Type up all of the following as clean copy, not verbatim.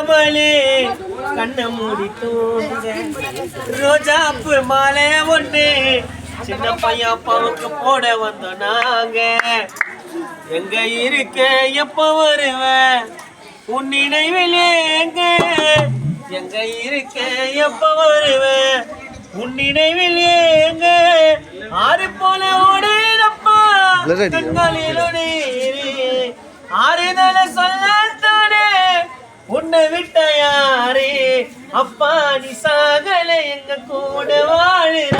படாமலே கண்ண மூடி தூங்க ரோஜாப்பு மாலை ஒண்ணு சின்ன பையன் அப்பாவுக்கு போட வந்தோம் நாங்க எங்க இருக்க எப்ப வருவ உன் நினைவில் எங்க எங்க இருக்க எப்ப வருவ உன் நினைவில் எங்க ஆறு போல ஓடுறப்பா கண்களிலோடு ஆறுதல சொல்லத்தானே உன்னை விட்ட யாரே அப்பா நீ சாகல எங்க கூட வாழுற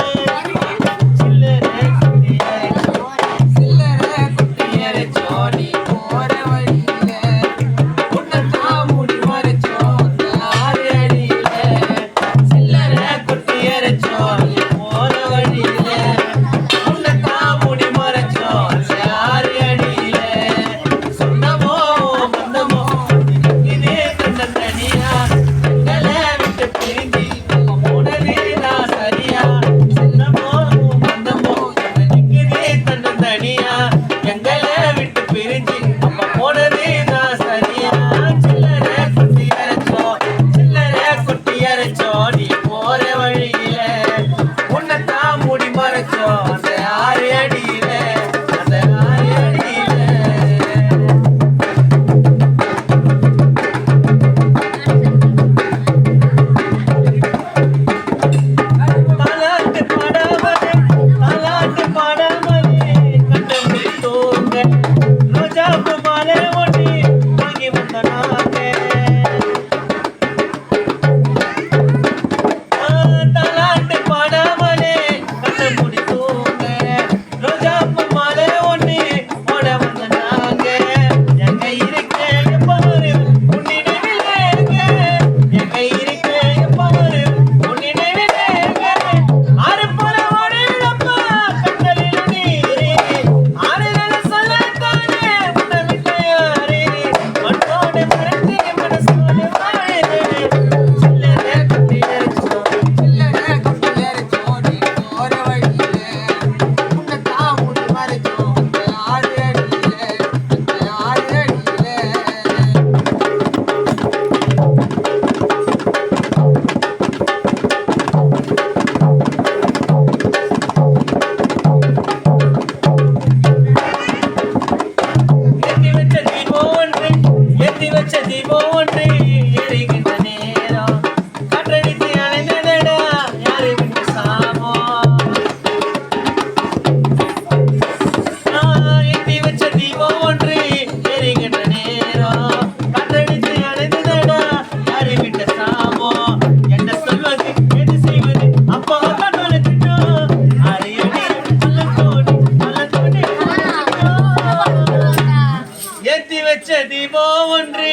தீபம் ஒன்று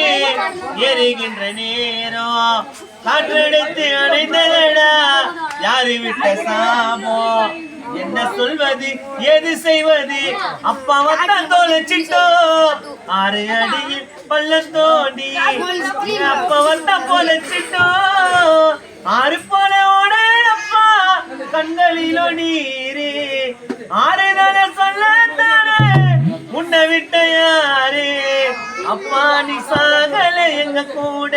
எரிகின்ற நேரம் காற்றெடுத்து அணைந்ததடா யாரு விட்ட சாமோ என்ன சொல்வது ஏது செய்வது அப்பா வட்டம் தோலைச்சிட்டோ 6 அடியில் பள்ளம் தோண்டி அப்பா வட்டம் போலச்சிட்டோ 6 போல ஓடப்பா கண்களிலோ நீரே ஆறுதல சொல்லத்தானே உன்னை விட்ட யாரே அப்பா நீ சாகல எங்க கூட